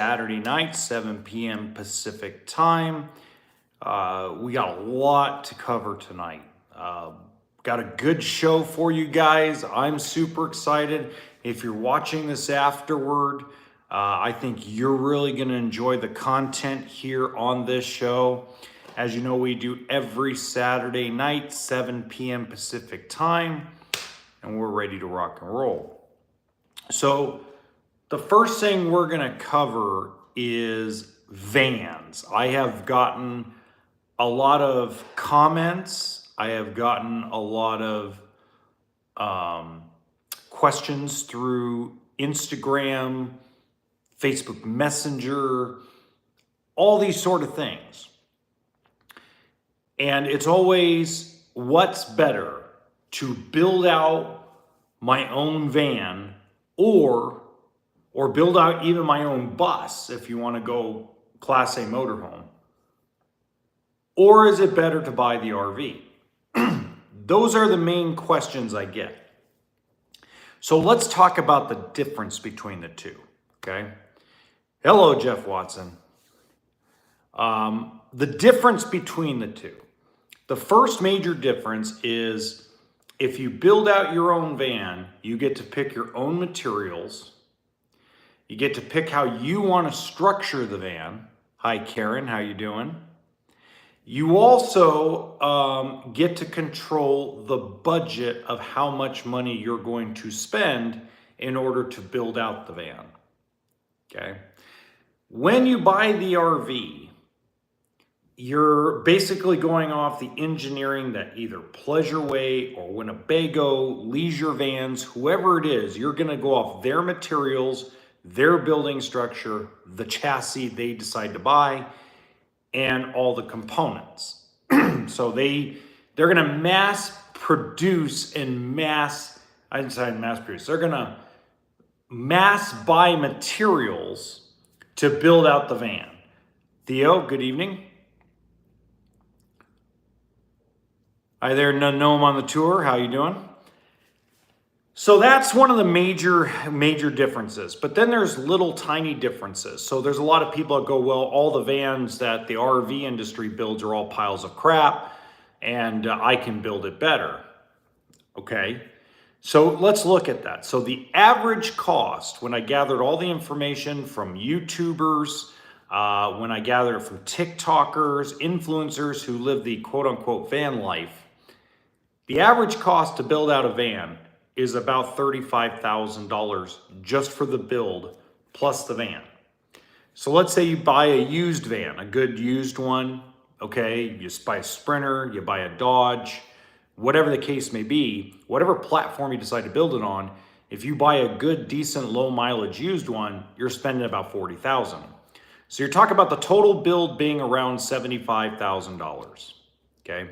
Saturday night, 7 p.m. Pacific time. We got a lot to cover tonight. Got a good show for you guys. I'm super excited. If you're watching this afterward, I think you're really going to enjoy the content here on this show. As you know, we do every Saturday night, 7 p.m. Pacific time, and we're ready to rock and roll. So the first thing we're going to cover is vans. I have gotten a lot of comments. I have gotten a lot of questions through Instagram, Facebook Messenger, all these sort of things. And it's always, what's better, to build out my own van or build out even my own bus if you want to go Class A motorhome? Or is it better to buy the RV? Those are the main questions I get. So let's talk about the difference between the two, okay? Hello, Jeff Watson. The difference between the two. The first major difference is if you build out your own van, you get to pick your own materials. You get to pick how you want to structure the van. Hi, Karen, how you doing? You also get to control the budget of how much money you're going to spend in order to build out the van, okay? When you buy the RV, you're basically going off the engineering that either Pleasureway or Winnebago, Leisure Vans, whoever it is, you're gonna go off their materials, their building structure, the chassis they decide to buy, and all the components. So they're gonna mass produce and I decided mass produce. They're gonna mass buy materials to build out the van. Theo, good evening. Hi there, Gnome on the tour. How you doing? So that's one of the major differences. But then there's little tiny differences. So there's a lot of people that go, well, all the vans that the RV industry builds are all piles of crap, and I can build it better. Okay, so let's look at that. So the average cost, when I gathered all the information from YouTubers, when I gathered it from TikTokers, influencers who live the quote unquote van life, the average cost to build out a van is about $35,000 just for the build plus the van. So let's say you buy a used van, a good used one, okay? You buy a Sprinter, you buy a Dodge, whatever the case may be, whatever platform you decide to build it on, if you buy a good, decent, low mileage used one, you're spending about $40,000. So you're talking about the total build being around $75,000, okay?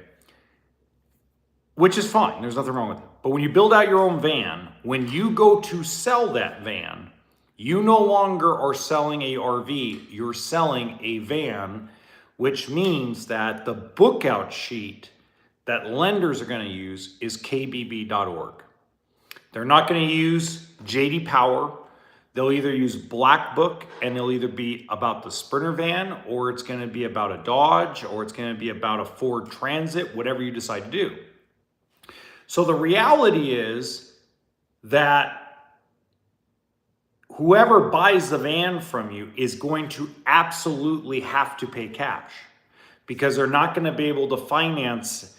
Which is fine, there's nothing wrong with it. But when you build out your own van, when you go to sell that van, you no longer are selling a RV, you're selling a van, which means that the book out sheet that lenders are going to use is kbb.org. They're not going to use JD Power. They'll either use Black Book, and they'll either be about the Sprinter van, or it's going to be about a Dodge, or it's going to be about a Ford Transit, whatever you decide to do. So the reality is that whoever buys the van from you is going to absolutely have to pay cash, because they're not going to be able to finance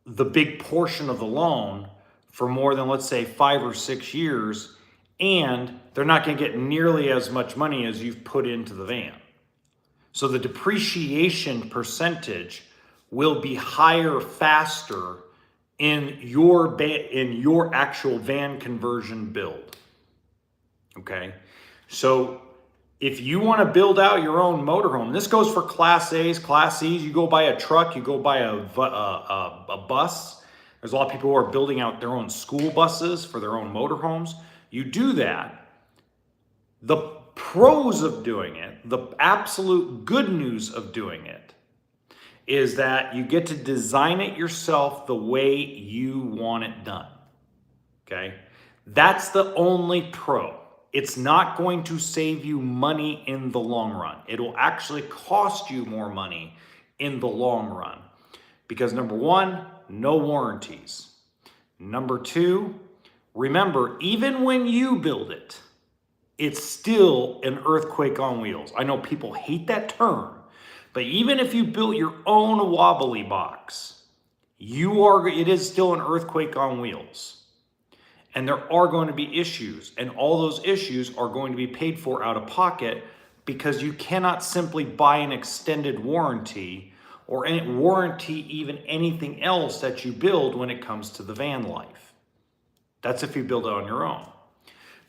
the big portion of the loan for more than, let's say, 5 or 6 years, and they're not going to get nearly as much money as you've put into the van. So the depreciation percentage will be higher faster in your actual van conversion build, okay? So if you want to build out your own motorhome, this goes for Class A's, Class C's, you go buy a truck, you go buy a bus. There's a lot of people who are building out their own school buses for their own motorhomes. You do that. The pros of doing it, the absolute good news of doing it, is that you get to design it yourself the way you want it done, okay? That's the only pro. it's not going to save you money in the long run. It will actually cost you more money in the long run. Because number one, no warranties. Number two, remember, even when you build it, it's still an earthquake on wheels. I know people hate that term, but even if you built your own wobbly box, it is still an earthquake on wheels. And there are going to be issues, and all those issues are going to be paid for out of pocket, because you cannot simply buy an extended warranty or warranty even anything else that you build when it comes to the van life. That's if you build it on your own.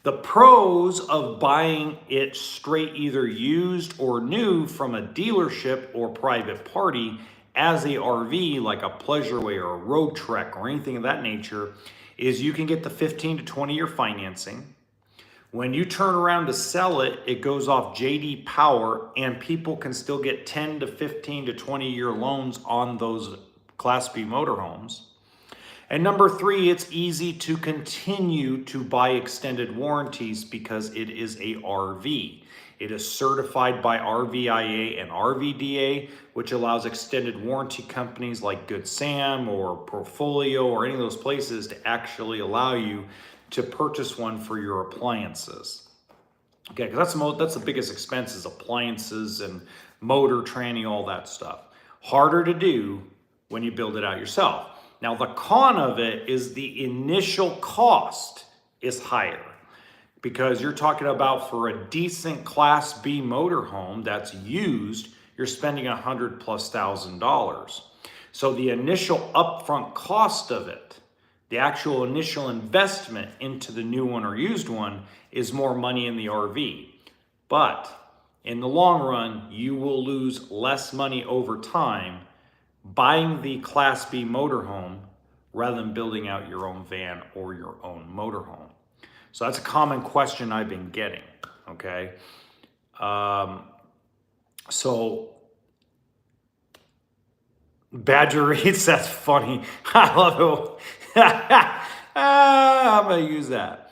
The pros of buying it straight, either used or new from a dealership or private party as a RV, like a Pleasureway or a Road Trek or anything of that nature, is you can get the 15 to 20 year financing. When you turn around to sell it, it goes off JD Power, and people can still get 10 to 15 to 20 year loans on those Class B motorhomes. And number three, it's easy to continue to buy extended warranties because it is a RV. It is certified by RVIA and RVDA, which allows extended warranty companies like Good Sam or Portfolio or any of those places to actually allow you to purchase one for your appliances. Okay, because that's the biggest expense, is appliances and motor training, all that stuff. Harder to do when you build it out yourself. Now, the con of it is the initial cost is higher, because you're talking about, for a decent Class B motorhome that's used, you're spending $100,000+. So the initial upfront cost of it, the actual initial investment into the new one or used one, is more money in the RV. But in the long run, you will lose less money over time buying the Class B motorhome rather than building out your own van or your own motorhome. So that's a common question I've been getting, okay? So Badger Eats, that's funny. I love it. I'm gonna use that.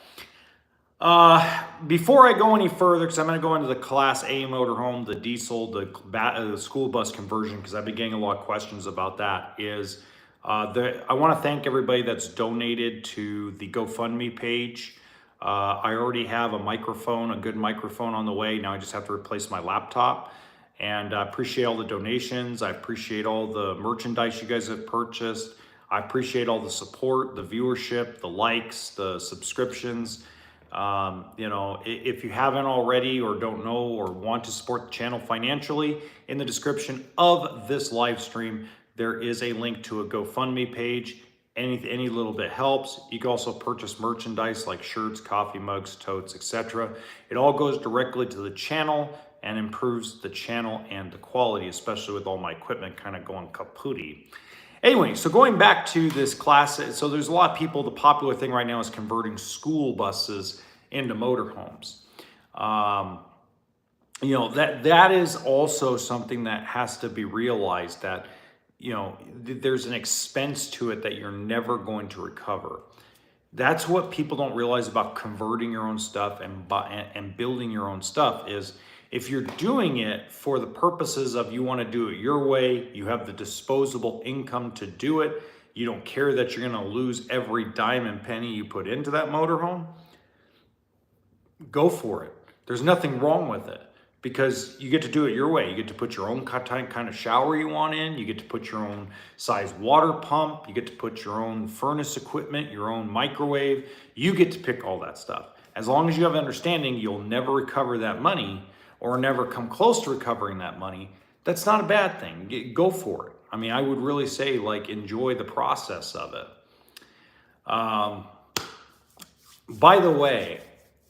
Before I go any further, because I'm gonna go into the Class A motorhome, the diesel, the school bus conversion, because I've been getting a lot of questions about that, is I wanna thank everybody that's donated to the GoFundMe page. I already have a good microphone on the way. Now I just have to replace my laptop. And I appreciate all the donations. I appreciate all the merchandise you guys have purchased. I appreciate all the support, the viewership, the likes, the subscriptions. If you haven't already, or don't know, or want to support the channel financially, in the description of this live stream, there is a link to a GoFundMe page. Any little bit helps. You can also purchase merchandise like shirts, coffee mugs, totes, etc. It all goes directly to the channel and improves the channel and the quality, especially with all my equipment kind of going kapooty. Anyway, so going back to this class, so there's a lot of people, the popular thing right now is converting school buses into motorhomes. That is also something that has to be realized, that there's an expense to it that you're never going to recover. That's what people don't realize about converting your own stuff and building your own stuff, is if you're doing it for the purposes of you want to do it your way, you have the disposable income to do it, you don't care that you're going to lose every dime and penny you put into that motorhome, go for it. There's nothing wrong with it, because you get to do it your way. You get to put your own kind of shower you want in, you get to put your own size water pump, you get to put your own furnace equipment, your own microwave, you get to pick all that stuff. As long as you have understanding, you'll never recover that money, or never come close to recovering that money. That's not a bad thing. Go for it. I mean, I would really say, enjoy the process of it. By the way,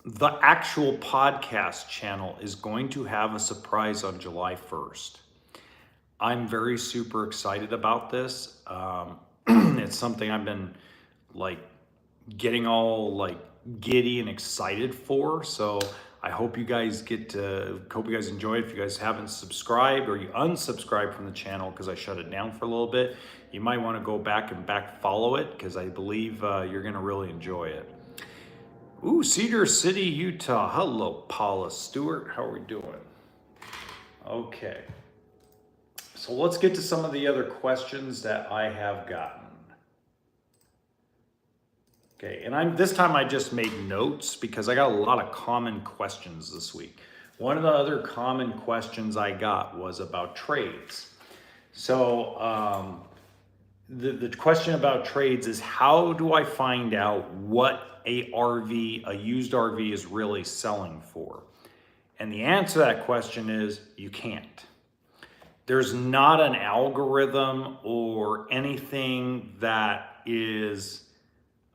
the actual podcast channel is going to have a surprise on July 1st. I'm very super excited about this. It's something I've been getting all giddy and excited for. So I hope you guys enjoy it. If you guys haven't subscribed, or you unsubscribed from the channel because I shut it down for a little bit, you might want to go back and follow it, because I believe you're going to really enjoy it. Ooh, Cedar City, Utah. Hello, Paula Stewart. How are we doing? Okay. So let's get to some of the other questions that I have gotten. Okay, and this time I just made notes because I got a lot of common questions this week. One of the other common questions I got was about trades. So the question about trades is, how do I find out what a used RV is really selling for? And the answer to that question is you can't. There's not an algorithm or anything that is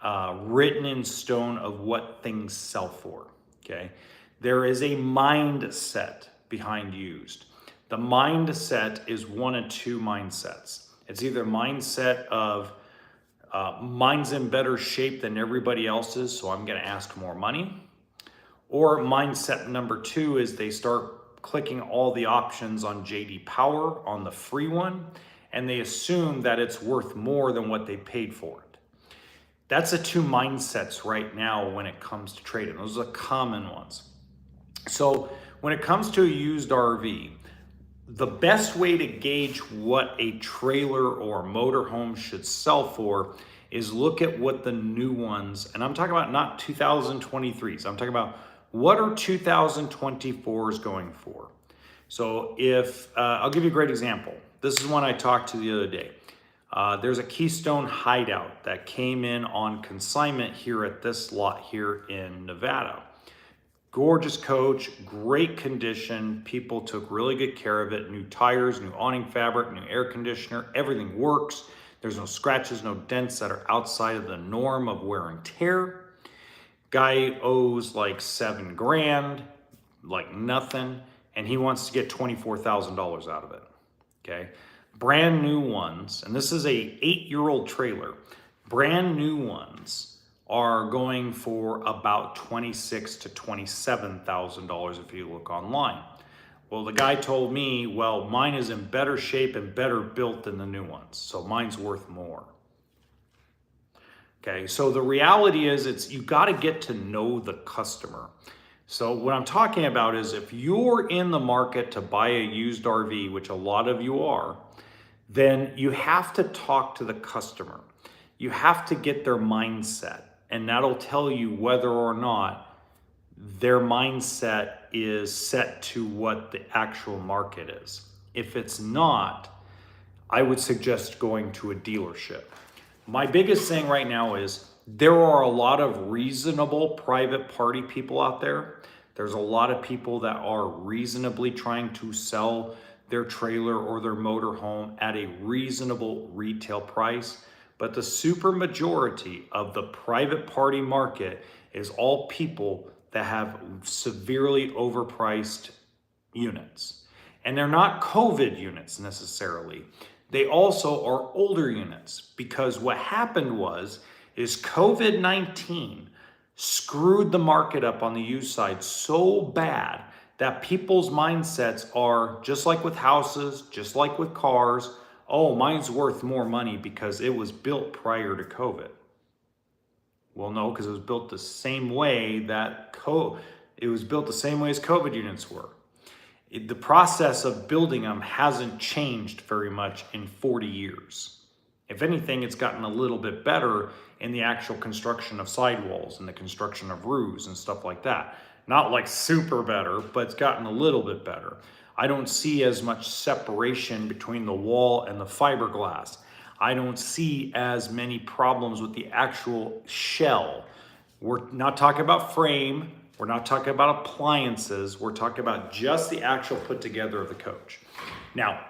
written in stone of what things sell for, okay? There is a mindset behind used. The mindset is one of two mindsets. It's either mindset of mine's in better shape than everybody else's, so I'm gonna ask more money. Or mindset number two is they start clicking all the options on JD Power on the free one, and they assume that it's worth more than what they paid for it. That's the two mindsets right now when it comes to trading. Those are the common ones. So when it comes to a used RV, the best way to gauge what a trailer or motorhome should sell for is look at what the new ones, and I'm talking about not 2023s, I'm talking about what are 2024s going for. So if, I'll give you a great example. This is one I talked to the other day. There's a Keystone Hideout that came in on consignment here at this lot here in Nevada. Gorgeous coach, great condition. People took really good care of it. New tires, new awning fabric, new air conditioner, everything works. There's no scratches, no dents that are outside of the norm of wear and tear. Guy owes like $7 grand, like nothing, and he wants to get $24,000 out of it, okay? Brand new ones, and this is a 8-year-old trailer, brand new ones are going for about $26,000 to $27,000 if you look online. Well, the guy told me, well, mine is in better shape and better built than the new ones, so mine's worth more. Okay, so the reality is you got to get to know the customer. So what I'm talking about is if you're in the market to buy a used RV, which a lot of you are, then you have to talk to the customer. You have to get their mindset, and that'll tell you whether or not their mindset is set to what the actual market is. If it's not, I would suggest going to a dealership. My biggest thing right now is there are a lot of reasonable private party people out there. There's a lot of people that are reasonably trying to sell their trailer or their motorhome at a reasonable retail price. But the super majority of the private party market is all people that have severely overpriced units. And they're not COVID units necessarily. They also are older units, because what happened is COVID-19 screwed the market up on the used side so bad that people's mindsets are just like with houses, just like with cars. Oh, mine's worth more money because it was built prior to COVID. Well, no, because it was built the same way that it was built the same way as COVID units were. The process of building them hasn't changed very much in 40 years. If anything, it's gotten a little bit better in the actual construction of sidewalls and the construction of roofs and stuff like that. Not like super better, but it's gotten a little bit better. I don't see as much separation between the wall and the fiberglass. I don't see as many problems with the actual shell. We're not talking about frame. We're not talking about appliances. We're talking about just the actual put together of the coach. Now,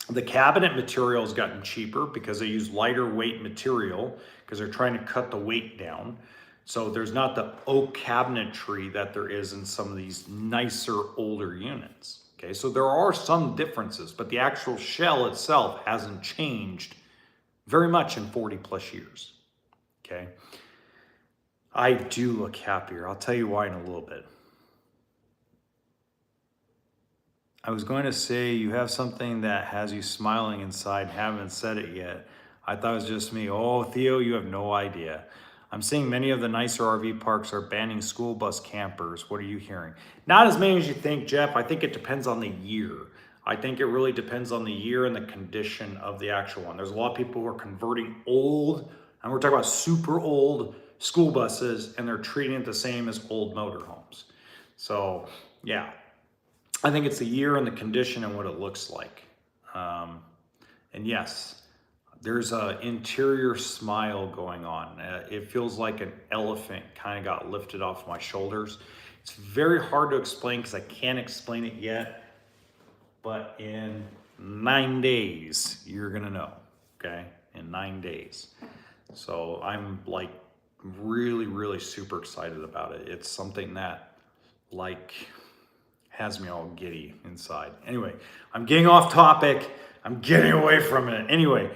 the cabinet material has gotten cheaper because they use lighter weight material because they're trying to cut the weight down. So there's not the oak cabinetry that there is in some of these nicer older units. Okay, so there are some differences, but the actual shell itself hasn't changed very much in 40 plus years. Okay. I do look happier. I'll tell you why in a little bit. I was going to say you have something that has you smiling inside. Haven't said it yet. I thought it was just me. Oh, Theo, you have no idea. I'm seeing many of the nicer RV parks are banning school bus campers. What are you hearing? Not as many as you think, Jeff. I think it depends on the year. I think it really depends on the year and the condition of the actual one. There's a lot of people who are converting old, and we're talking about super old school buses, and they're treating it the same as old motorhomes. So yeah, I think it's the year and the condition and what it looks like. And yes, there's an interior smile going on. It feels like an elephant kind of got lifted off my shoulders. It's very hard to explain because I can't explain it yet, but in 9 days, you're gonna know, okay? In 9 days. So I'm like really, really super excited about it. It's something that like has me all giddy inside. Anyway, I'm getting off topic. I'm getting away from it. Anyway,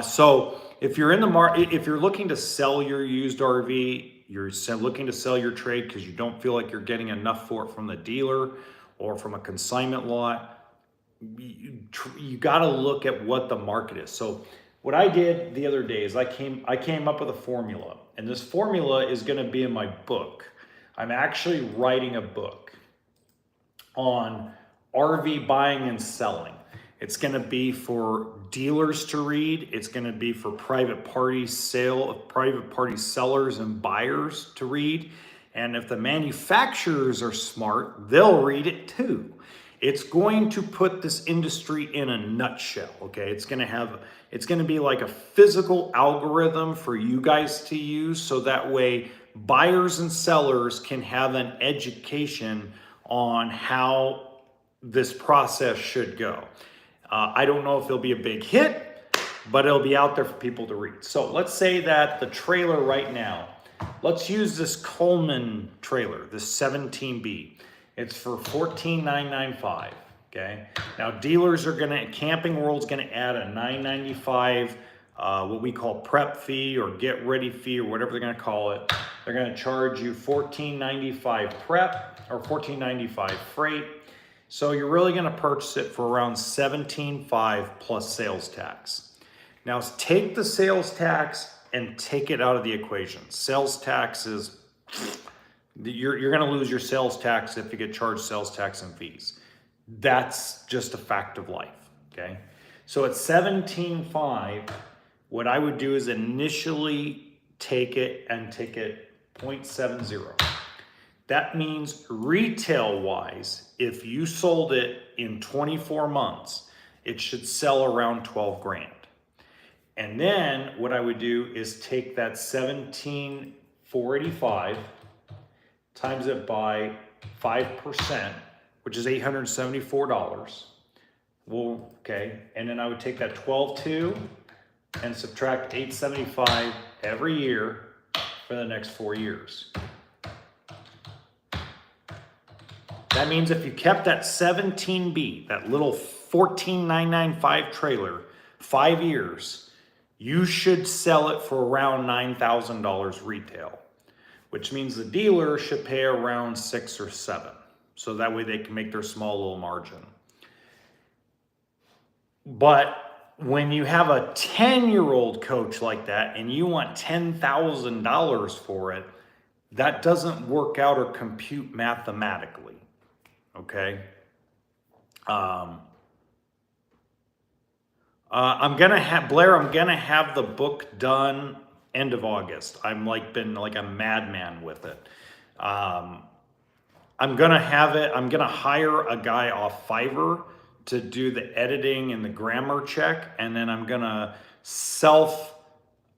so if you're in the market, if you're looking to sell your used RV, you're looking to sell your trade because you don't feel like you're getting enough for it from the dealer or from a consignment lot, you got to look at what the market is. So what I did the other day is I came up with a formula, and this formula is going to be in my book. I'm actually writing a book on RV buying and selling. It's going to be for dealers to read. It's going to be for private party sellers and buyers to read. And if the manufacturers are smart, they'll read it too. It's going to put this industry in a nutshell, okay? It's going to be like a physical algorithm for you guys to use, so that way buyers and sellers can have an education on how this process should go. I don't know if it'll be a big hit, but it'll be out there for people to read. So let's say that the trailer right now, let's use this Coleman trailer, this 17B. It's for $14,995, okay? Now dealers are Camping World's gonna add a $995, what we call prep fee or get ready fee or whatever they're gonna call it. They're gonna charge you $14.95 prep or $14.95 freight. So you're really gonna purchase it for around $17.5 plus sales tax. Now take the sales tax and take it out of the equation. Sales tax is, you're gonna lose your sales tax if you get charged sales tax and fees. That's just a fact of life, okay? So at $17.5, what I would do is initially take it 0.70. That means retail-wise, if you sold it in 24 months, it should sell around 12 grand. And then what I would do is take that 17,485, times it by 5%, which is $874. Well, okay, and then I would take that 12.2 and subtract 875 every year for the next 4 years. That means if you kept that 17B, that little $14,995 trailer, 5 years, you should sell it for around $9,000 retail, which means the dealer should pay around 6 or 7. So that way they can make their small little margin. But when you have a 10-year-old coach like that and you want $10,000 for it, that doesn't work out or compute mathematically, okay? I'm gonna have the book done end of August. I'm been like a madman with it. I'm gonna hire a guy off Fiverr to do the editing and the grammar check, and then I'm gonna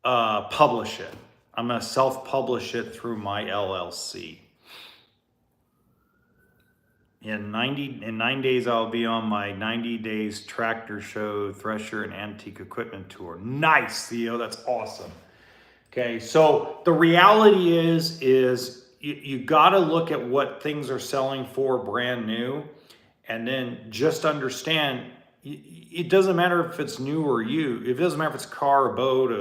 publish it. I'm gonna self-publish it through my LLC. In 9 days, I'll be on my 90 days tractor show, thresher, and antique equipment tour. Nice, Theo, that's awesome. Okay, so the reality is you gotta look at what things are selling for brand new, and then just understand, it doesn't matter if it's new or used. It doesn't matter if it's a car, a boat,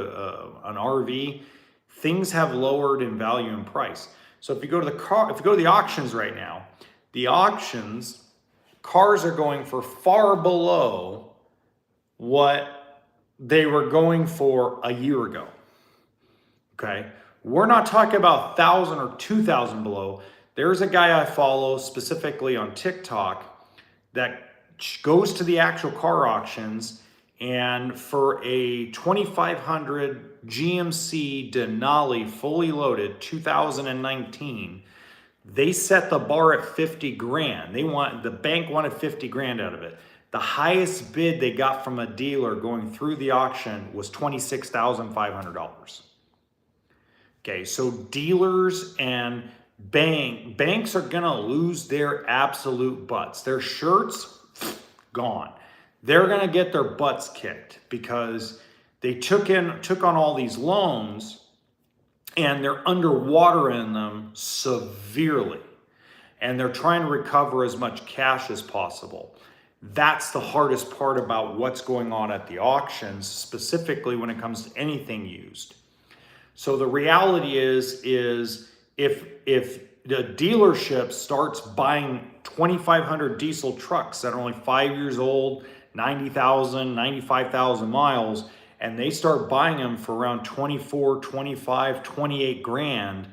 an RV. Things have lowered in value and price. So if you go to the auctions right now, the auctions, cars are going for far below what they were going for a year ago, okay? We're not talking about 1,000 or 2,000 below. There's a guy I follow specifically on TikTok that goes to the actual car auctions, and for a 2,500 GMC Denali fully loaded 2019, they set the bar at 50 grand. The bank wanted 50 grand out of it. The highest bid they got from a dealer going through the auction was $26,500. Okay, so dealers and banks are gonna lose their absolute butts. Their shirts, gone. They're gonna get their butts kicked because they took on all these loans and they're underwater in them severely. And they're trying to recover as much cash as possible. That's the hardest part about what's going on at the auctions, specifically when it comes to anything used. So the reality is if the dealership starts buying 2,500 diesel trucks that are only 5 years old, 90,000, 95,000 miles, and they start buying them for around 24, 25, 28 grand,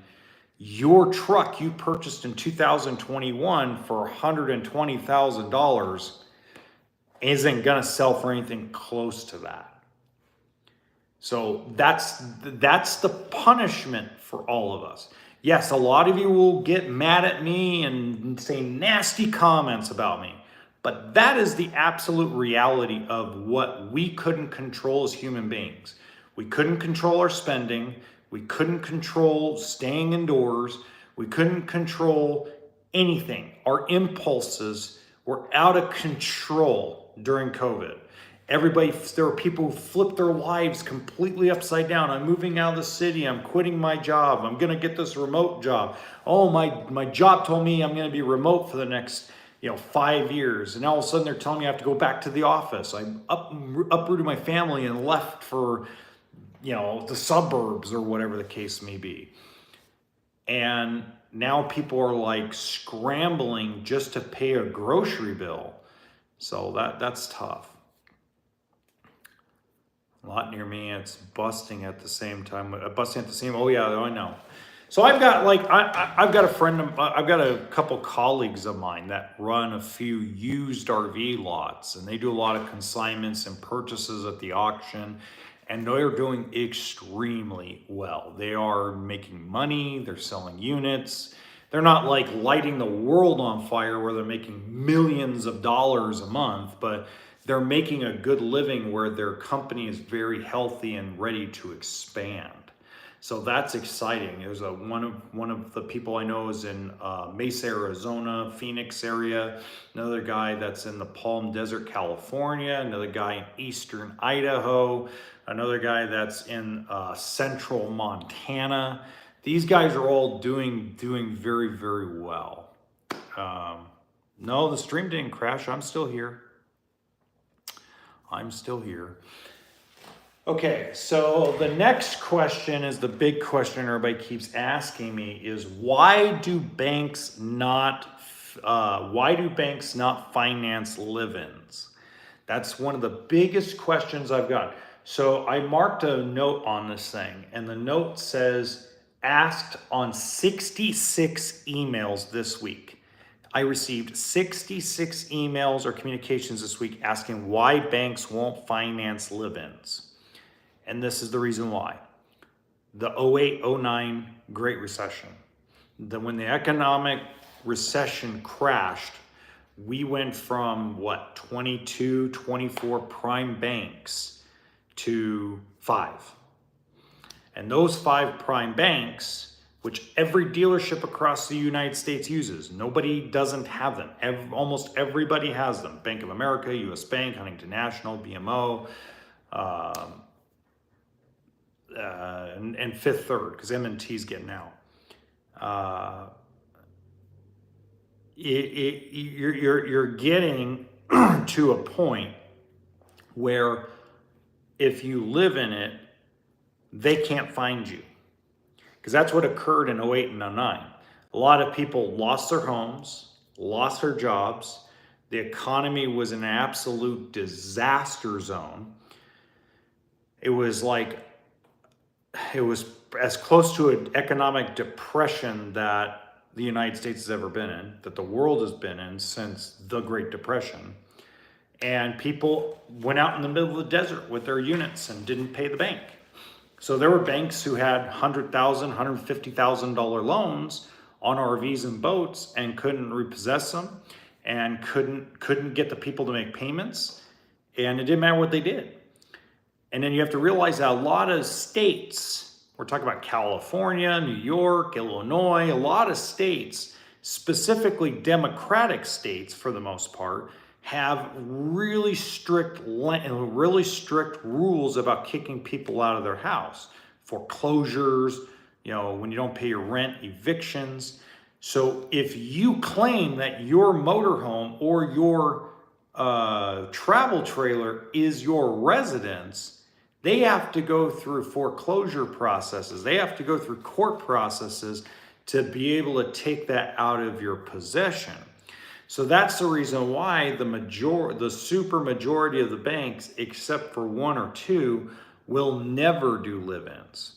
your truck you purchased in 2021 for $120,000 isn't gonna sell for anything close to that. So that's the punishment for all of us. Yes, a lot of you will get mad at me and say nasty comments about me, but that is the absolute reality of what we couldn't control as human beings. We couldn't control our spending. We couldn't control staying indoors. We couldn't control anything. Our impulses were out of control during COVID. There were people who flipped their lives completely upside down. I'm moving out of the city. I'm quitting my job. I'm going to get this remote job. Oh, my job told me I'm going to be remote for the next 5 years. And all of a sudden they're telling me I have to go back to the office. I uprooted my family and left for, the suburbs or whatever the case may be. And now people are like scrambling just to pay a grocery bill. So that's tough. A lot near me, it's busting at the same time. Oh yeah, I know. So I've got I've got a couple colleagues of mine that run a few used RV lots, and they do a lot of consignments and purchases at the auction, and they're doing extremely well. They are making money, they're selling units. They're not like lighting the world on fire where they're making millions of dollars a month, but they're making a good living where their company is very healthy and ready to expand. So that's exciting. There's one of the people I know is in Mesa, Arizona, Phoenix area. Another guy that's in the Palm Desert, California. Another guy in eastern Idaho. Another guy that's in central Montana. These guys are all doing very, very well. No, the stream didn't crash. I'm still here. Okay, so the next question is the big question everybody keeps asking me is why do banks not finance live-ins? That's one of the biggest questions I've got. So I marked a note on this thing, and the note says asked on 66 emails this week. I received 66 emails or communications this week asking why banks won't finance live-ins. And this is the reason why. The 08-09 Great Recession. When the economic recession crashed, we went from 22, 24 prime banks to 5. And those 5 prime banks, which every dealership across the United States uses. Nobody doesn't have them. Almost everybody has them. Bank of America, US Bank, Huntington National, BMO, and Fifth Third, because M&T's getting out. You're getting to a point where if you live in it, they can't find you. Because that's what occurred in 08 and 09. A lot of people lost their homes, lost their jobs. The economy was an absolute disaster zone. It was as close to an economic depression that the United States has ever been in, that the world has been in since the Great Depression. And people went out in the middle of the desert with their units and didn't pay the bank. So there were banks who had $100,000, $150,000 loans on RVs and boats and couldn't repossess them and couldn't get the people to make payments. And it didn't matter what they did. And then you have to realize that a lot of states, we're talking about California, New York, Illinois, a lot of states, specifically Democratic states for the most part, have really strict rules about kicking people out of their house. Foreclosures, when you don't pay your rent, evictions. So if you claim that your motorhome or your travel trailer is your residence, they have to go through foreclosure processes. They have to go through court processes to be able to take that out of your possession. So that's the reason why the super majority of the banks, except for one or two, will never do live-ins.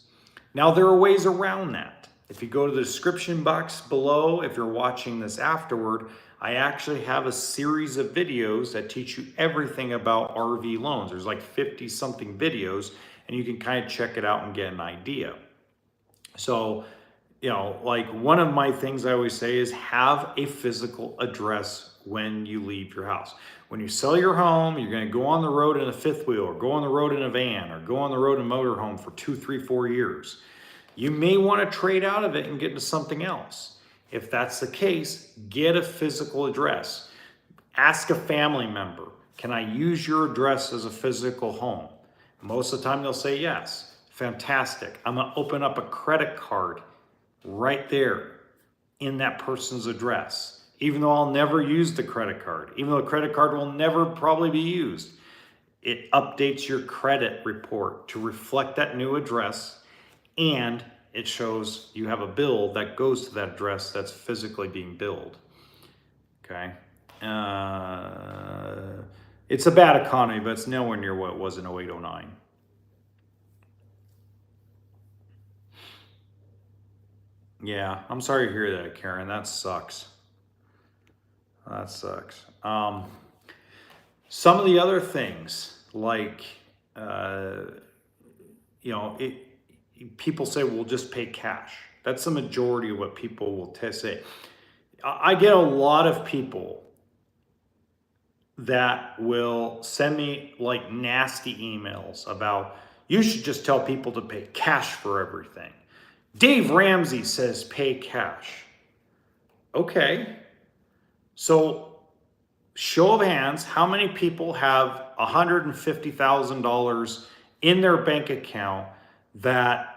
Now, there are ways around that. If you go to the description box below, if you're watching this afterward, I actually have a series of videos that teach you everything about RV loans. There's like 50 something videos, and you can kind of check it out and get an idea. So, like one of my things I always say is have a physical address when you leave your house. When you sell your home, you're going to go on the road in a fifth wheel, or go on the road in a van, or go on the road in a motorhome for 2, 3, 4 years. You may want to trade out of it and get into something else. If that's the case, get a physical address. Ask a family member, can I use your address as a physical home? Most of the time they'll say yes. Fantastic. I'm going to open up a credit card right there in that person's address. Even though I'll never use the credit card, even though the credit card will never probably be used, it updates your credit report to reflect that new address, and it shows you have a bill that goes to that address that's physically being billed. Okay. It's a bad economy, but it's nowhere near what it was in 08, 09. Yeah, I'm sorry to hear that, Karen. That sucks. That sucks. Some of the other things, like, people say, well, just pay cash. That's the majority of what people will say. I get a lot of people that will send me like nasty emails about, you should just tell people to pay cash for everything. Dave Ramsey says pay cash. Okay. So show of hands, how many people have $150,000 in their bank account that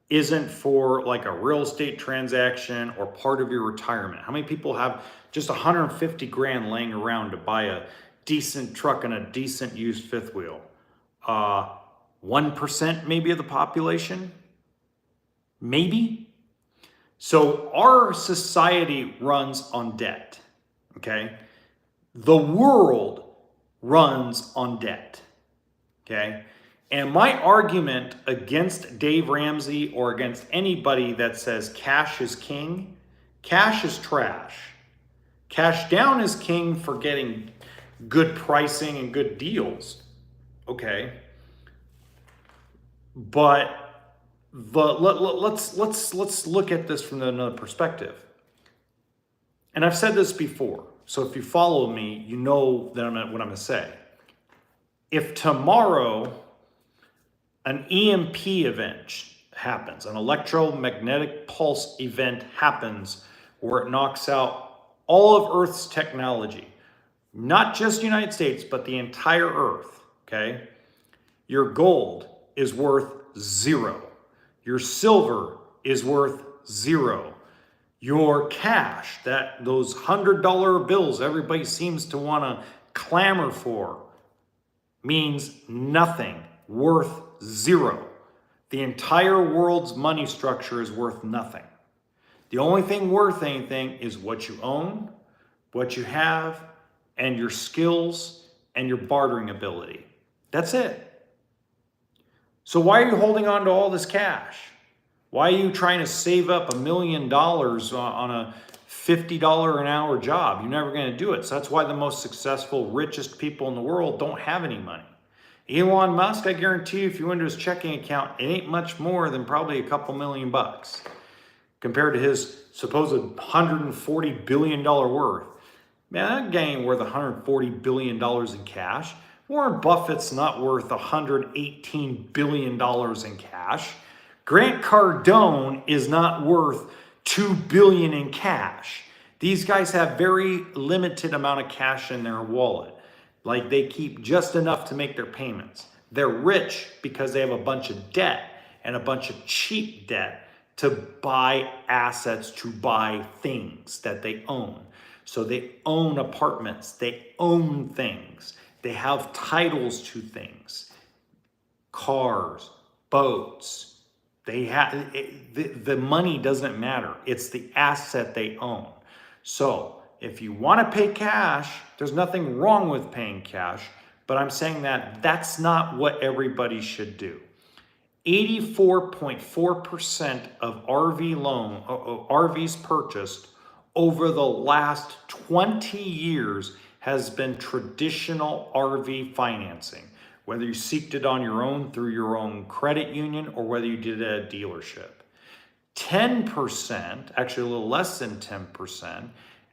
isn't for like a real estate transaction or part of your retirement? How many people have just 150 grand laying around to buy a decent truck and a decent used fifth wheel? 1% maybe of the population? Maybe. So our society runs on debt, okay? The world runs on debt, okay? And my argument against Dave Ramsey or against anybody that says cash is king, cash is trash. Cash down is king for getting good pricing and good deals, okay? But let's look at this from another perspective. And I've said this before, so if you follow me, you know that what I'm going to say. If tomorrow an EMP event happens, an electromagnetic pulse event happens where it knocks out all of Earth's technology, not just the United States, but the entire Earth, okay? Your gold is worth 0. Your silver is worth 0. Your cash, those $100 bills everybody seems to want to clamor for, means nothing, worth 0. The entire world's money structure is worth nothing. The only thing worth anything is what you own, what you have, and your skills and your bartering ability. That's it. So why are you holding on to all this cash? Why are you trying to save up $1 million on a $50 an hour job? You're never going to do it. So that's why the most successful, richest people in the world don't have any money. Elon Musk, I guarantee you, if you went to his checking account, it ain't much more than probably a couple $1 million compared to his supposed $140 billion worth. Man, that guy ain't worth $140 billion in cash. Warren Buffett's not worth $118 billion in cash. Grant Cardone is not worth $2 billion in cash. These guys have very limited amount of cash in their wallet. Like, they keep just enough to make their payments. They're rich because they have a bunch of debt and a bunch of cheap debt to buy assets, to buy things that they own. So they own apartments, they own things, they have titles to things, cars, boats. They have the money doesn't matter. It's the asset they own. So if you want to pay cash, there's nothing wrong with paying cash, but I'm saying that that's not what everybody should do. 84.4% of RVs purchased over the last 20 years has been traditional RV financing, whether you seeked it on your own through your own credit union or whether you did it at a dealership. 10%, actually a little less than 10%,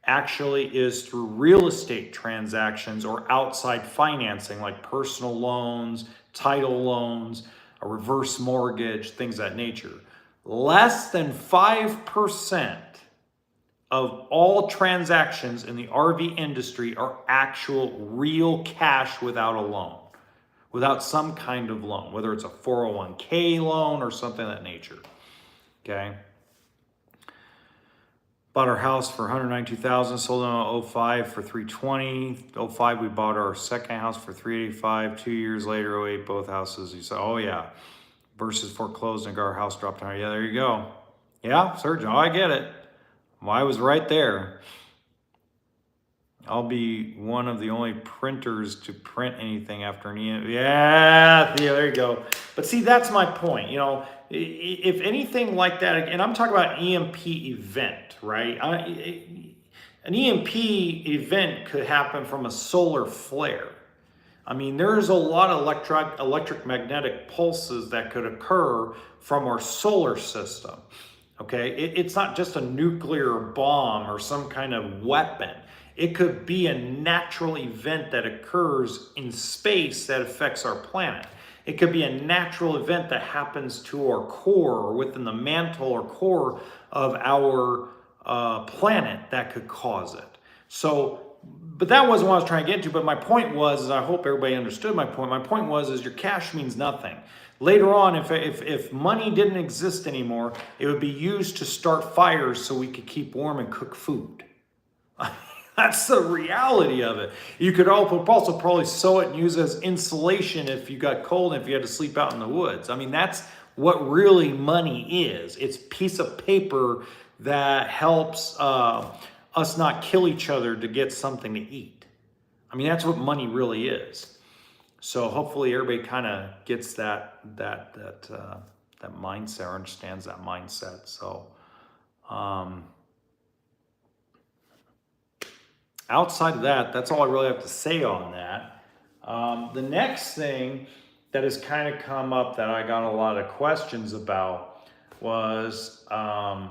actually is through real estate transactions or outside financing like personal loans, title loans, a reverse mortgage, things of that nature. Less than 5% of all transactions in the RV industry are actual real cash without a loan, without some kind of loan, whether it's a 401k loan or something of that nature, okay? Bought our house for $192,000, sold it in 05 for $320. 05 we bought our second house for $385. 2 years later, 08, both houses. You say, oh yeah, versus foreclosed and our house dropped down. Yeah, there you go. Yeah, Sergio, I get it. Well, I was right there. I'll be one of the only printers to print anything after an EMP. Yeah, there you go. But see, that's my point. You know, if anything like that, and I'm talking about EMP event, right? An EMP event could happen from a solar flare. I mean, there's a lot of electromagnetic pulses that could occur from our solar system. Okay, it's not just a nuclear bomb or some kind of weapon. It could be a natural event that occurs in space that affects our planet. It could be a natural event that happens to our core or within the mantle or core of our planet that could cause it. So, but that wasn't what I was trying to get to. But my point was, I hope everybody understood my point. My point was, is your cash means nothing. Later on, if money didn't exist anymore, it would be used to start fires so we could keep warm and cook food. That's the reality of it. You could also probably sew it and use it as insulation if you got cold and if you had to sleep out in the woods. I mean, that's what really money is. It's a piece of paper that helps us not kill each other to get something to eat. I mean, that's what money really is. So hopefully everybody kind of gets that mindset or understands that mindset. So outside of that, that's all I really have to say on that. The next thing that has kind of come up that I got a lot of questions about was I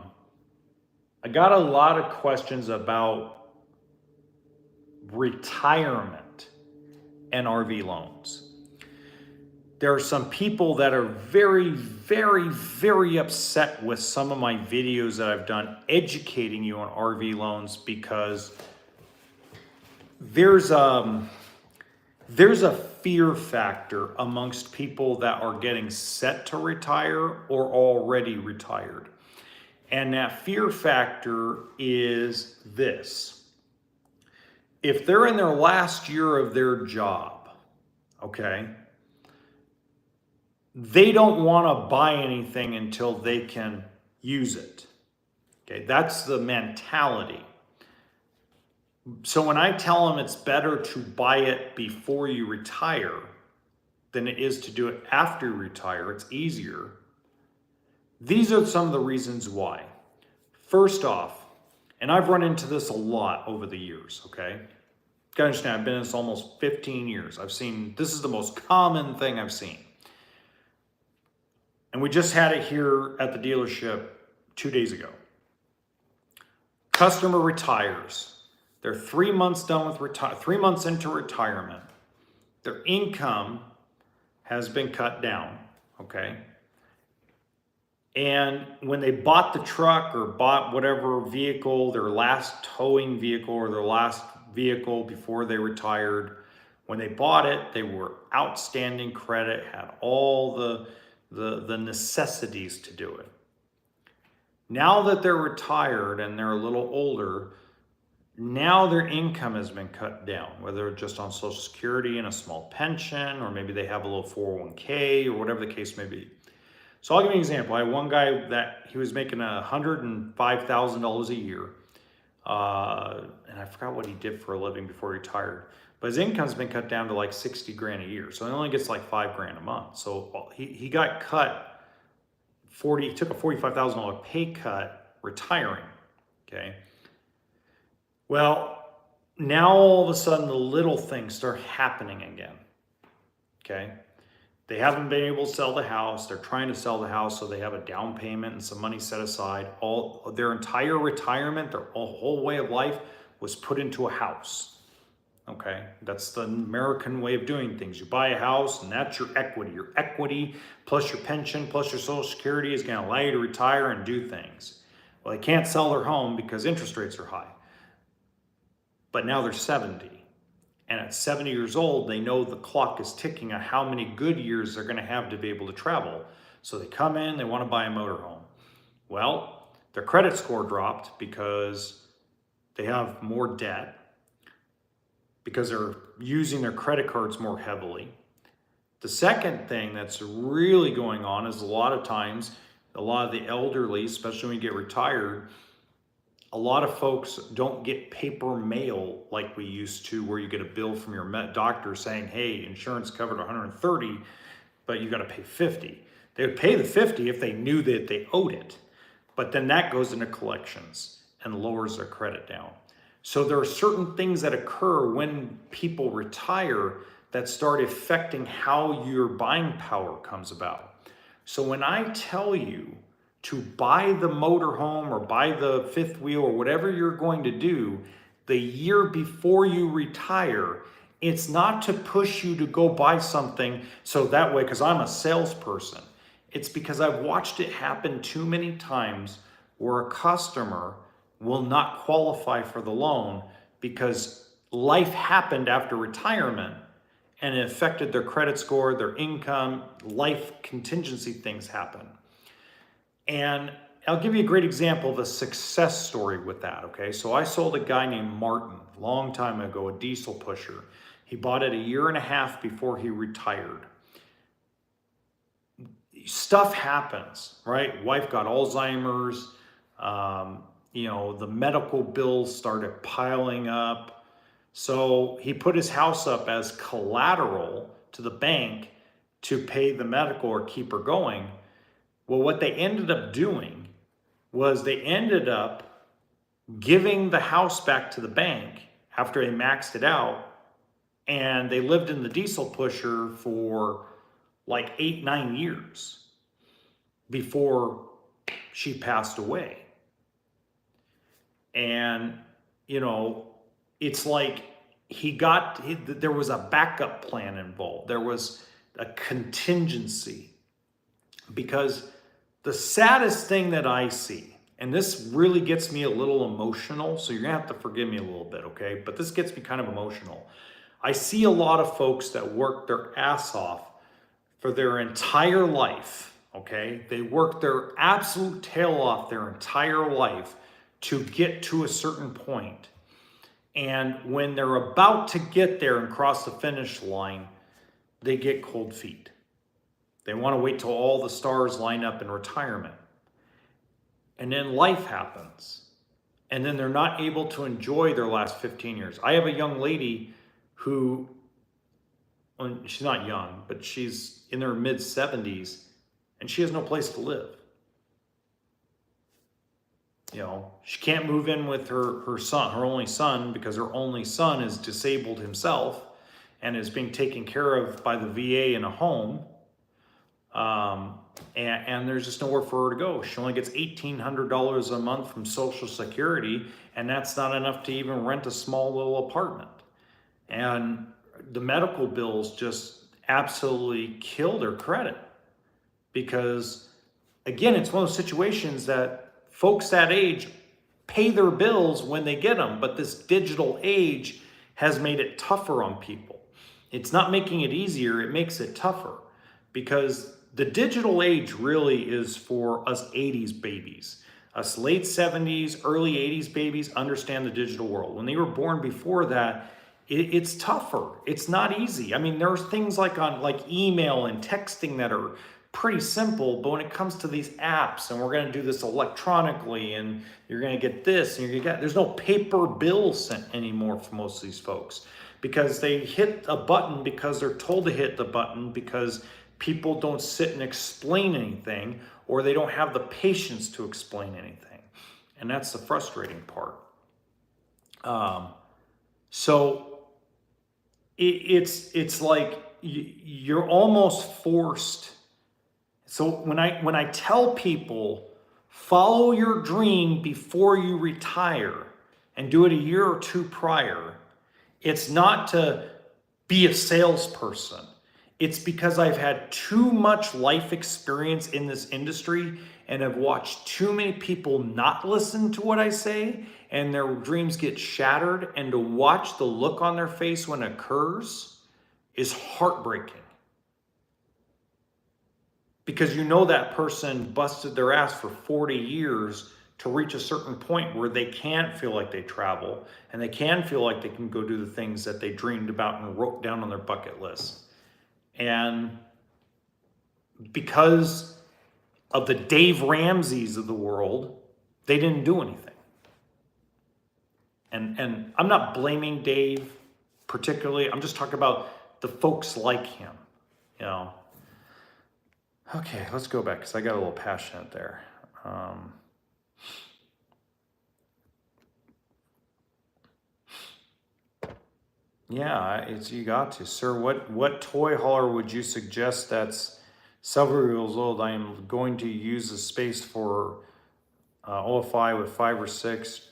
got a lot of questions about retirement and RV loans. There are some people that are very, very, very upset with some of my videos that I've done educating you on RV loans because there's a fear factor amongst people that are getting set to retire or already retired. And that fear factor is this. If they're in their last year of their job, okay, they don't want to buy anything until they can use it. Okay, that's the mentality. So when I tell them it's better to buy it before you retire than it is to do it after you retire, it's easier. These are some of the reasons why. First off, and I've run into this a lot over the years, okay? You gotta understand, I've been in this almost 15 years. This is the most common thing I've seen. And we just had it here at the dealership 2 days ago. Customer retires. They're 3 months done with 3 months into retirement. Their income has been cut down, okay? And when they bought the truck or bought whatever vehicle, their last towing vehicle or their last vehicle before they retired, when they bought it, they were outstanding credit, had all the necessities to do it. Now that they're retired and they're a little older, now their income has been cut down, whether it's just on Social Security and a small pension, or maybe they have a little 401k or whatever the case may be. So I'll give you an example. I had one guy that he was making $105,000 a year. And I forgot what he did for a living before he retired. But his income's been cut down to like 60 grand a year. So he only gets like 5 grand a month. So he got cut he took a $45,000 pay cut retiring, okay? Well, now all of a sudden the little things start happening again, okay? They haven't been able to sell the house. They're trying to sell the house, so they have a down payment and some money set aside. All their entire retirement, their whole way of life was put into a house. Okay, that's the American way of doing things. You buy a house and that's your equity. Your equity plus your pension plus your Social Security is going to allow you to retire and do things. Well, they can't sell their home because interest rates are high. But now they're 70. And at 70 years old, they know the clock is ticking on how many good years they're going to have to be able to travel. So they come in, they want to buy a motorhome. Well, their credit score dropped because they have more debt, because they're using their credit cards more heavily. The second thing that's really going on is a lot of times, a lot of the elderly, especially when you get retired, a lot of folks don't get paper mail like we used to, where you get a bill from your doctor saying, hey, insurance covered 130, but you got to pay 50. They would pay the 50 if they knew that they owed it. But then that goes into collections and lowers their credit down. So there are certain things that occur when people retire that start affecting how your buying power comes about. So when I tell you to buy the motorhome or buy the fifth wheel or whatever you're going to do the year before you retire, it's not to push you to go buy something so that way, because I'm a salesperson. It's because I've watched it happen too many times where a customer will not qualify for the loan because life happened after retirement and it affected their credit score, their income, life contingency things happen. And I'll give you a great example of a success story with that, okay? So I sold a guy named Martin a long time ago, a diesel pusher. He bought it 1.5 years before he retired. Stuff happens, right? Wife got Alzheimer's, the medical bills started piling up. So he put his house up as collateral to the bank to pay the medical or keep her going. Well, what they ended up doing was they ended up giving the house back to the bank after they maxed it out, and they lived in the diesel pusher for like 8-9 years before she passed away. And, it's like there was a backup plan involved. There was a contingency, because the saddest thing that I see, and this really gets me a little emotional, so you're gonna have to forgive me a little bit, okay? But this gets me kind of emotional. I see a lot of folks that work their ass off for their entire life, okay? They work their absolute tail off their entire life to get to a certain point. And when they're about to get there and cross the finish line, they get cold feet. They want to wait till all the stars line up in retirement. And then life happens. And then they're not able to enjoy their last 15 years. I have a young lady who, she's not young, but she's in her mid-70s, and she has no place to live. You know, she can't move in with her son, her only son, because her only son is disabled himself and is being taken care of by the VA in a home. And there's just nowhere for her to go. She only gets $1,800 a month from Social Security, and that's not enough to even rent a small little apartment. And the medical bills just absolutely killed her credit, because, again, it's one of those situations that folks that age pay their bills when they get them, but this digital age has made it tougher on people. It's not making it easier, it makes it tougher, because the digital age really is for us 80s babies. Us late 70s, early 80s babies understand the digital world. When they were born before that, it's tougher. It's not easy. I mean, there's things like email and texting that are pretty simple, but when it comes to these apps, and we're going to do this electronically, and you're going to get this, and you're going to get, there's no paper bill sent anymore for most of these folks, because they hit a button because they're told to hit the button, because people don't sit and explain anything, or they don't have the patience to explain anything. And that's the frustrating part. So it's like you're almost forced. So when I tell people, follow your dream before you retire and do it a year or two prior, it's not to be a salesperson. It's because I've had too much life experience in this industry, and I've watched too many people not listen to what I say, and their dreams get shattered, and to watch the look on their face when it occurs is heartbreaking. Because you know that person busted their ass for 40 years to reach a certain point where they can feel like they travel, and they can feel like they can go do the things that they dreamed about and wrote down on their bucket list. And because of the Dave Ramseys of the world, they didn't do anything. And I'm not blaming Dave particularly. I'm just talking about the folks like him, you know. Okay, let's go back, because I got a little passionate there. Yeah, you got to. Sir, what toy hauler would you suggest that's several years old? I am going to use the space for OFI with 5 or 6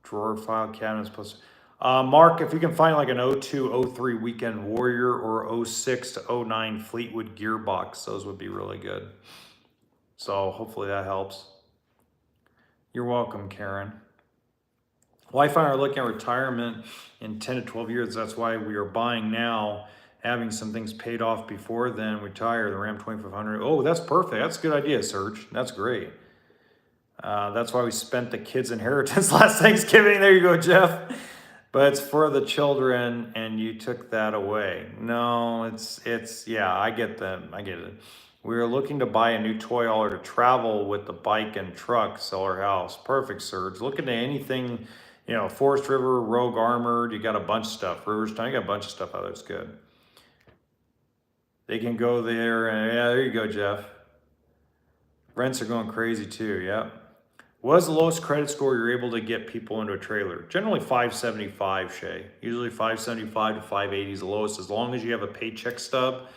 drawer file cabinets plus. Mark, if you can find like an 02, 03 Weekend Warrior, or 06 to 09 Fleetwood Gearbox, those would be really good. So hopefully that helps. You're welcome, Karen. Wife and I are looking at retirement in 10 to 12 years. That's why we are buying now, having some things paid off before then retire. The Ram 2500. Oh, that's perfect. That's a good idea, Serge. That's great. That's why we spent the kids' inheritance last Thanksgiving. There you go, Jeff. But it's for the children, and you took that away. No, it's yeah, I get them. I get it. We are looking to buy a new toy hauler to travel with the bike and truck, sell our house. Perfect, Serge. Looking at anything, you know, Forest River, Rogue Armored, you got a bunch of stuff. Rivers Town, you got a bunch of stuff out there. It's good. They can go there, and yeah, there you go, Jeff. Rents are going crazy too, yep. What is the lowest credit score you're able to get people into a trailer? Generally 575, Shay. Usually 575 to 580 is the lowest, as long as you have a paycheck stub,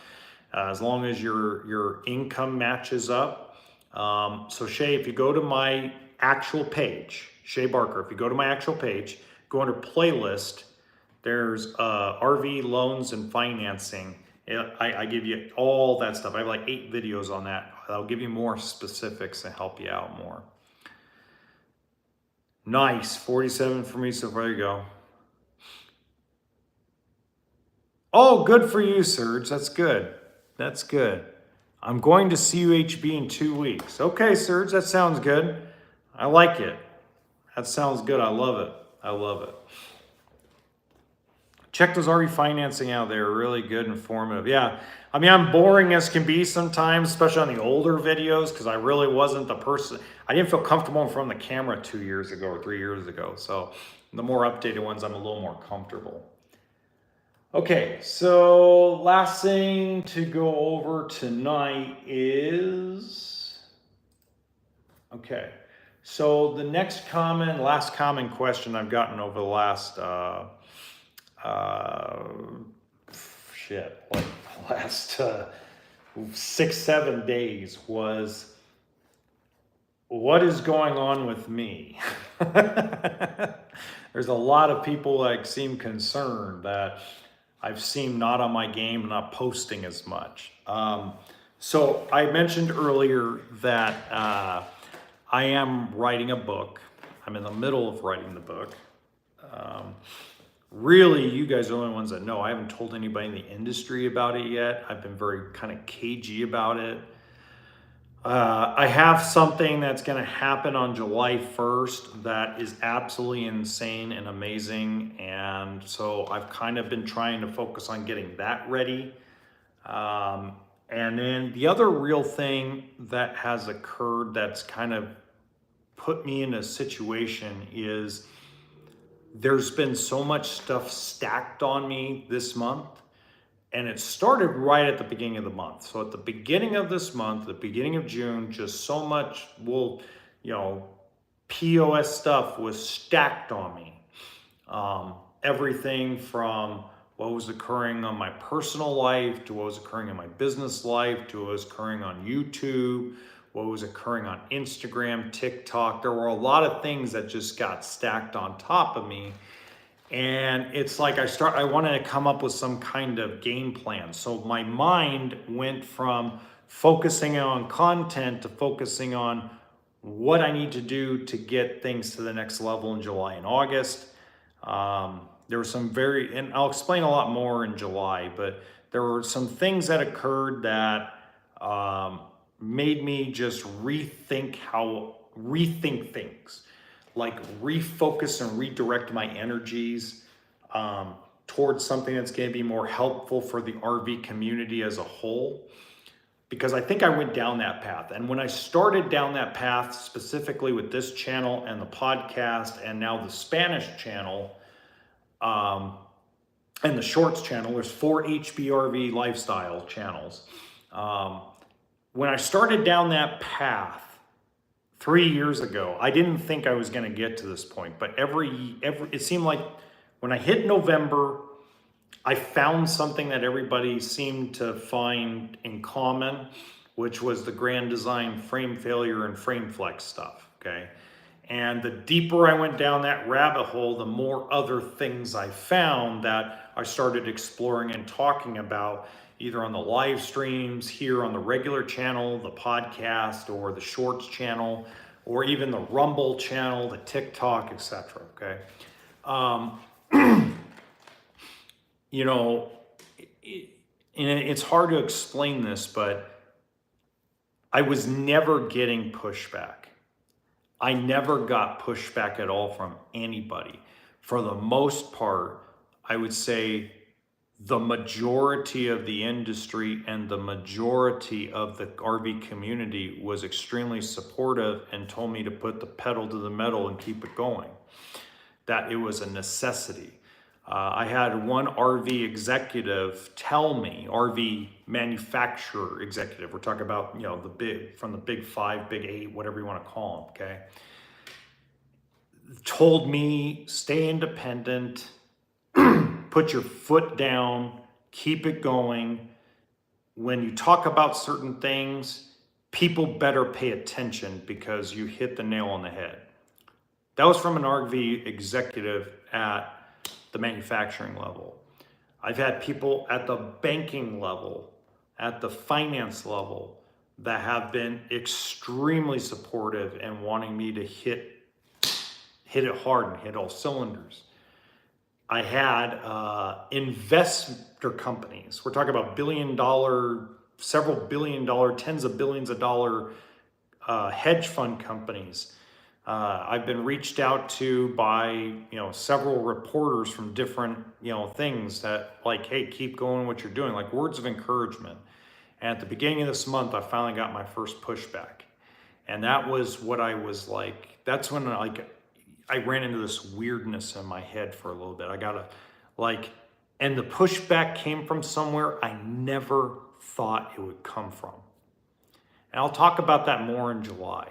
as long as your income matches up. So Shay, if you go to my actual page, Shay Barker, if you go to my actual page, go under playlist, there's RV loans and financing. I give you all that stuff. I have like 8 videos on that. I'll give you more specifics and help you out more. Nice, 47 for me so far. There you go. Oh, good for you, Serge. That's good. That's good. I'm going to CUHB in 2 weeks. Okay, Serge, that sounds good. I like it. That sounds good. I love it. I love it. Check those RV financing out. They're really good, informative. Yeah, I mean, I'm boring as can be sometimes, especially on the older videos, because I really wasn't the person. I didn't feel comfortable in front of the camera 2 years ago or 3 years ago. So the more updated ones, I'm a little more comfortable. Okay, so last thing to go over tonight is, okay, So the last common question I've gotten over the last, last 6-7 days was, what is going on with me? There's a lot of people that seem concerned that I've seemed not on my game, not posting as much. So I mentioned earlier that I am writing a book. I'm in the middle of writing the book. Really, you guys are the only ones that know. I haven't told anybody in the industry about it yet. I've been very kind of cagey about it. I have something that's going to happen on July 1st that is absolutely insane and amazing. And so I've kind of been trying to focus on getting that ready. And then the other real thing that has occurred that's kind of put me in a situation is there's been so much stuff stacked on me this month. And it started right at the beginning of the month. So at the beginning of this month, the beginning of June, just so much, POS stuff was stacked on me. Everything from what was occurring on my personal life to what was occurring in my business life to what was occurring on YouTube, what was occurring on Instagram, TikTok. There were a lot of things that just got stacked on top of me. And it's like I wanted to come up with some kind of game plan. So my mind went from focusing on content to focusing on what I need to do to get things to the next level in July and August. There were some and I'll explain a lot more in July, but there were some things that occurred that made me just rethink things. Like refocus and redirect my energies towards something that's going to be more helpful for the RV community as a whole. Because I think I went down that path. And when I started down that path, specifically with this channel and the podcast and now the Spanish channel and the Shorts channel, there's 4 HBRV lifestyle channels. When I started down that path, 3 years ago, I didn't think I was going to get to this point, but it seemed like when I hit November, I found something that everybody seemed to find in common, which was the Grand Design frame failure and frame flex stuff, okay? And the deeper I went down that rabbit hole, the more other things I found that I started exploring and talking about, either on the live streams, here on the regular channel, the podcast, or the Shorts channel, or even the Rumble channel, the TikTok, etc. Okay, it's hard to explain this, but I was never getting pushback. I never got pushback at all from anybody. For the most part, I would say the majority of the industry and the majority of the RV community was extremely supportive and told me to put the pedal to the metal and keep it going. That it was a necessity. I had one RV executive tell me, RV manufacturer executive, we're talking about, from the big 5, big 8, whatever you want to call them, okay? Told me, stay independent, put your foot down, keep it going. When you talk about certain things, people better pay attention because you hit the nail on the head. That was from an RV executive at the manufacturing level. I've had people at the banking level, at the finance level, that have been extremely supportive and wanting me to hit it hard and hit all cylinders. I had investor companies. We're talking about several billion dollar, tens of billions of dollar hedge fund companies. I've been reached out to by several reporters from different things that like, hey, keep going what you're doing, like words of encouragement. And at the beginning of this month, I finally got my first pushback, and that was what I was like. That's when I ran into this weirdness in my head for a little bit. And the pushback came from somewhere I never thought it would come from. And I'll talk about that more in July.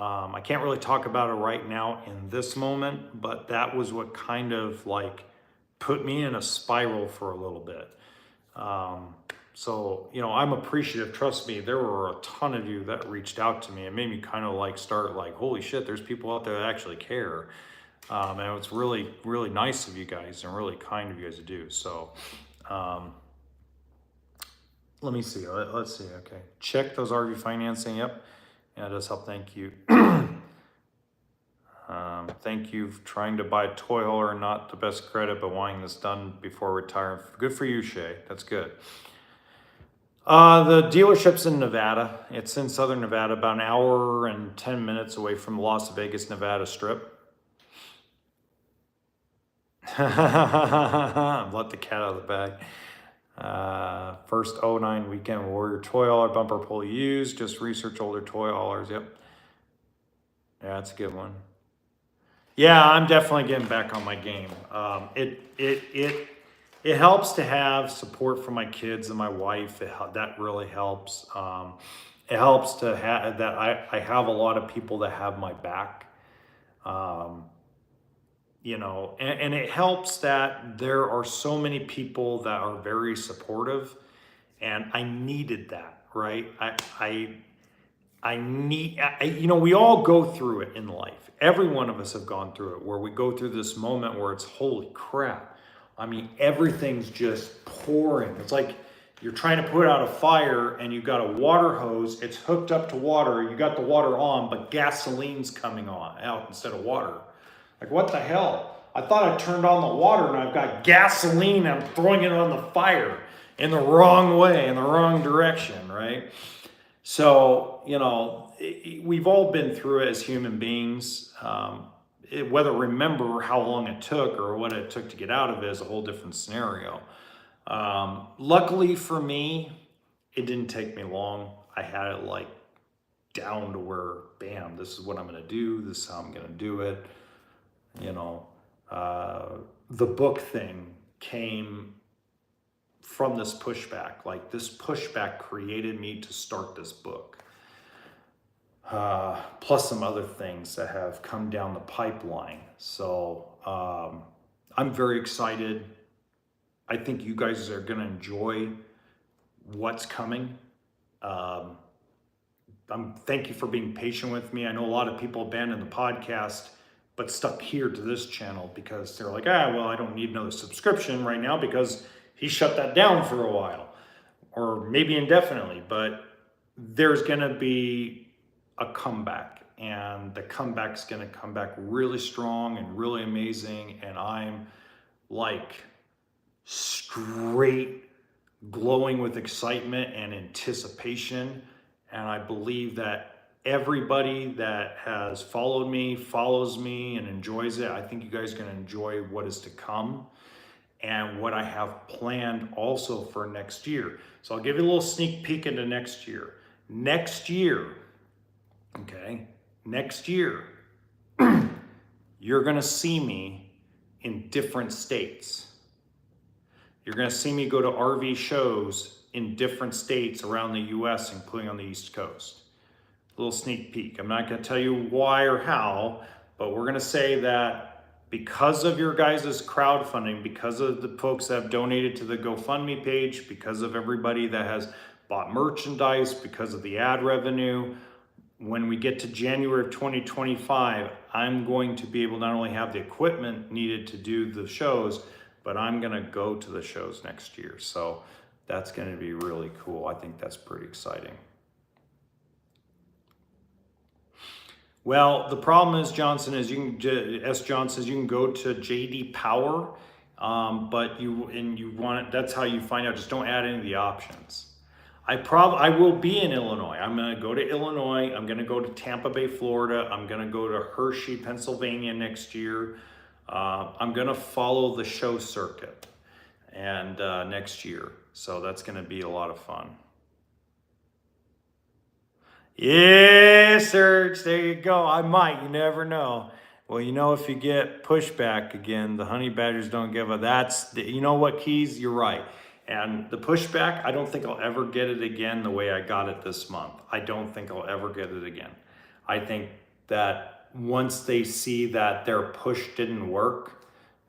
I can't really talk about it right now in this moment, but that was what kind of like put me in a spiral for a little bit. So, you know, I'm appreciative. Trust me, there were a ton of you that reached out to me. It made me kind of like start like, holy shit, there's people out there that actually care. And it's really, really nice of you guys and really kind of you guys to do. So, let me see. Let's see. Okay. Check those RV financing. Yep. Yeah, it does help. Thank you. Thank you for trying to buy a toy hauler, not the best credit, but wanting this done before retiring. Good for you, Shay. That's good. The dealership's in Nevada. It's in Southern Nevada, about an hour and 10 minutes away from the Las Vegas, Nevada Strip. Let the cat out of the bag. First 09 weekend Warrior toy hauler, bumper pull used. Just research older toy haulers. Yep. Yeah, that's a good one. Yeah, I'm definitely getting back on my game. It helps to have support from my kids and my wife. That really helps. It helps to have that I have a lot of people that have my back. You know, and it helps that there are so many people that are very supportive, and I needed that, right? You know, we all go through it in life. Every one of us have gone through it, where we go through this moment where it's holy crap. I mean, everything's just pouring. It's like you're trying to put out a fire and you've got a water hose. It's hooked up to water. You got the water on, but gasoline's coming out instead of water. Like, what the hell? I thought I turned on the water and I've got gasoline. I'm throwing it on the fire in the wrong way, in the wrong direction, right? So, you know, we've all been through it as human beings. Whether remember how long it took or what it took to get out of it is a whole different scenario. Luckily for me, it didn't take me long. I had it like down to where, bam, this is what I'm going to do. This is how I'm going to do it. You know, the book thing came from this pushback. Like, this pushback created me to start this book. Plus some other things that have come down the pipeline. So I'm very excited. I think you guys are going to enjoy what's coming. Thank you for being patient with me. I know a lot of people abandoned the podcast, but stuck here to this channel because they're like, well, I don't need another subscription right now because he shut that down for a while, or maybe indefinitely. But there's going to be a comeback, and the comeback's going to come back really strong and really amazing. And I'm like straight glowing with excitement and anticipation. And I believe that everybody that has followed me, follows me, and enjoys it, I think you guys are going to enjoy what is to come and what I have planned also for next year. So I'll give you a little sneak peek into next year. Next year, you're going to see me in different states. You're going to see me go to RV shows in different states around the US, including on the East Coast. A little sneak peek. I'm not going to tell you why or how, but we're going to say that because of your guys' crowdfunding, because of the folks that have donated to the GoFundMe page, because of everybody that has bought merchandise, because of the ad revenue, when we get to January of 2025, I'm going to be able to not only have the equipment needed to do the shows, but I'm going to go to the shows next year. So that's going to be really cool. I think that's pretty exciting. Well, the problem is, Johnson, is you can go to JD Power, but you want it. That's how you find out. Just don't add any of the options. I will be in Illinois. I'm going to go to Illinois. I'm going to go to Tampa Bay, Florida. I'm going to go to Hershey, Pennsylvania next year. I'm going to follow the show circuit and next year. So that's going to be a lot of fun. Yeah, Serge, there you go. I might, you never know. Well, you know, if you get pushback again, the honey badgers don't give up. You know what, Keys, you're right. And the pushback, I don't think I'll ever get it again the way I got it this month. I don't think I'll ever get it again. I think that once they see that their push didn't work,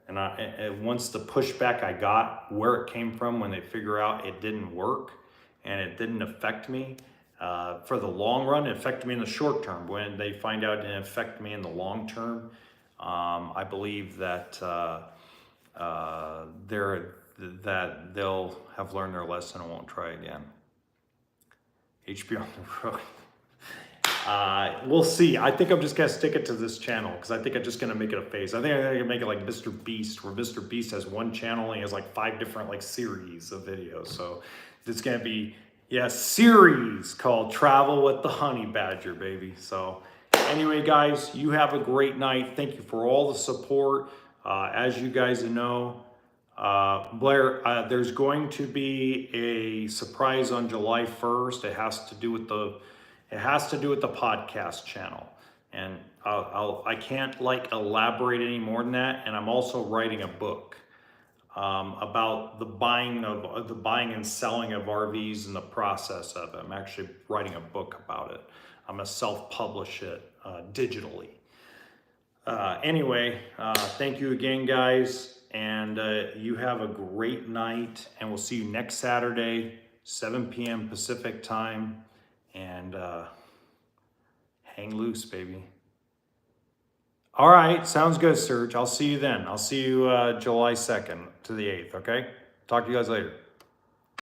and once the pushback I got, where it came from, when they figure out it didn't work and it didn't affect me for the long run, it affected me in the short term. When they find out it didn't affect me in the long term, I believe that they'll have learned their lesson and won't try again. HBRV. We'll see. I think I'm just gonna stick it to this channel because I think I'm just gonna make it a phase. I think I'm gonna make it like Mr. Beast, where Mr. Beast has one channel and he has like 5 different like series of videos. So it's gonna be series called Travel with the Honey Badger, baby. So anyway, guys, you have a great night. Thank you for all the support. As you guys know, Blair, there's going to be a surprise on July 1st. It has to do with the podcast channel, and I can't like elaborate any more than that. And I'm also writing a book about the buying and selling of RVs and the process of it. I'm actually writing a book about it. I'm gonna self-publish it digitally. Anyway, thank you again, guys, and you have a great night, and we'll see you next Saturday, 7 p.m. Pacific time, and hang loose, baby. All right, sounds good, Serge. I'll see you then. I'll see you July 2nd to the 8th, okay? Talk to you guys later.